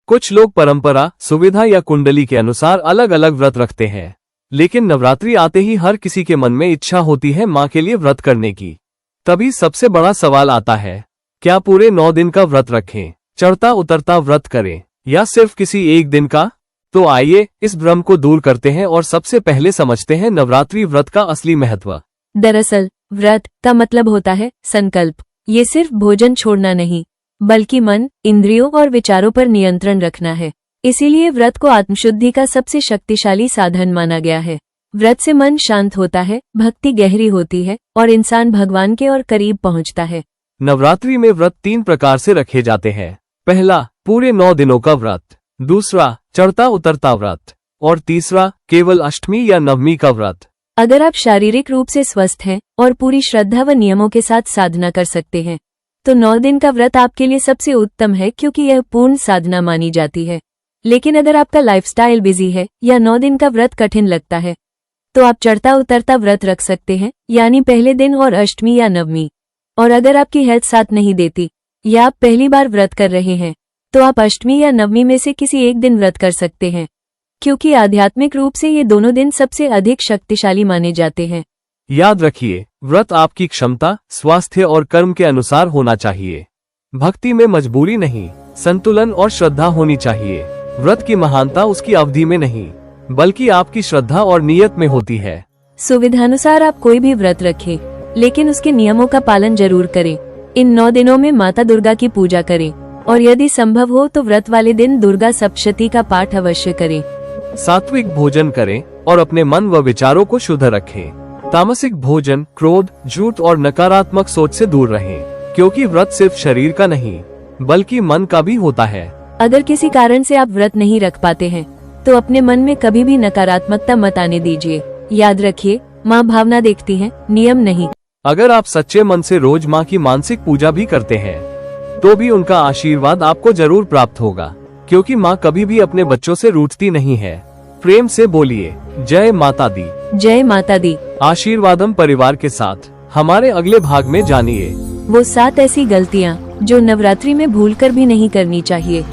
कुछ लोग परंपरा, सुविधा या कुंडली के अनुसार अलग अलग व्रत रखते हैं, लेकिन नवरात्रि आते ही हर किसी के मन में इच्छा होती है माँ के लिए व्रत करने की। तभी सबसे बड़ा सवाल आता है, क्या पूरे 9 दिन का व्रत रखें, चढ़ता उतरता व्रत करें या सिर्फ किसी एक दिन का? तो आइए इस भ्रम को दूर करते हैं और सबसे पहले समझते हैं नवरात्रि व्रत का असली महत्व। दरअसल व्रत का मतलब होता है संकल्प। ये सिर्फ भोजन छोड़ना नहीं, बल्कि मन, इंद्रियों और विचारों पर नियंत्रण रखना है। इसीलिए व्रत को आत्मशुद्धि का सबसे शक्तिशाली साधन माना गया है। व्रत से मन शांत होता है, भक्ति गहरी होती है और इंसान भगवान के और करीब पहुंचता है। नवरात्रि में व्रत 3 प्रकार से रखे जाते हैं। पहला, पूरे 9 दिनों का व्रत। दूसरा, चढ़ता उतरता व्रत। और तीसरा, केवल अष्टमी या नवमी का व्रत। अगर आप शारीरिक रूप से स्वस्थ हैं और पूरी श्रद्धा व नियमों के साथ साधना कर सकते हैं, तो 9 दिन का व्रत आपके लिए सबसे उत्तम है, क्योंकि यह पूर्ण साधना मानी जाती है। लेकिन अगर आपका लाइफस्टाइल बिजी है या 9 दिन का व्रत कठिन लगता है, तो आप चढ़ता उतरता व्रत रख सकते हैं, यानी पहले दिन और अष्टमी या नवमी। और अगर आपकी हेल्थ साथ नहीं देती या आप पहली बार व्रत कर रहे हैं, तो आप अष्टमी या नवमी में से किसी एक दिन व्रत कर सकते हैं, क्योंकि आध्यात्मिक रूप से ये दोनों दिन सबसे अधिक शक्तिशाली माने जाते हैं। याद रखिए, व्रत आपकी क्षमता, स्वास्थ्य और कर्म के अनुसार होना चाहिए। भक्ति में मजबूरी नहीं, संतुलन और श्रद्धा होनी चाहिए। व्रत की महानता उसकी अवधि में नहीं, बल्कि आपकी श्रद्धा और नियत में होती है। सुविधानुसार आप कोई भी व्रत रखें, लेकिन उसके नियमों का पालन जरूर करें। इन 9 दिनों में माता दुर्गा की पूजा करें और यदि संभव हो तो व्रत वाले दिन दुर्गा सप्तशती का पाठ अवश्य करें। सात्विक भोजन करें और अपने मन व विचारों को शुद्ध रखें। तामसिक भोजन, क्रोध, झूठ और नकारात्मक सोच से दूर रहें, क्योंकि व्रत सिर्फ शरीर का नहीं, बल्कि मन का भी होता है। अगर किसी कारण से आप व्रत नहीं रख पाते हैं, तो अपने मन में कभी भी नकारात्मकता मत आने दीजिए। याद रखिए, माँ भावना देखती है, नियम नहीं। अगर आप सच्चे मन से रोज माँ की मानसिक पूजा भी करते हैं, तो भी उनका आशीर्वाद आपको जरूर प्राप्त होगा, क्योंकि माँ कभी भी अपने बच्चों से रूठती नहीं है। प्रेम से बोलिए, जय माता दी। जय माता दी। आशीर्वादम परिवार के साथ हमारे अगले भाग में जानिए वो 7 ऐसी गलतियाँ जो नवरात्रि में भूलकर भी नहीं करनी चाहिए।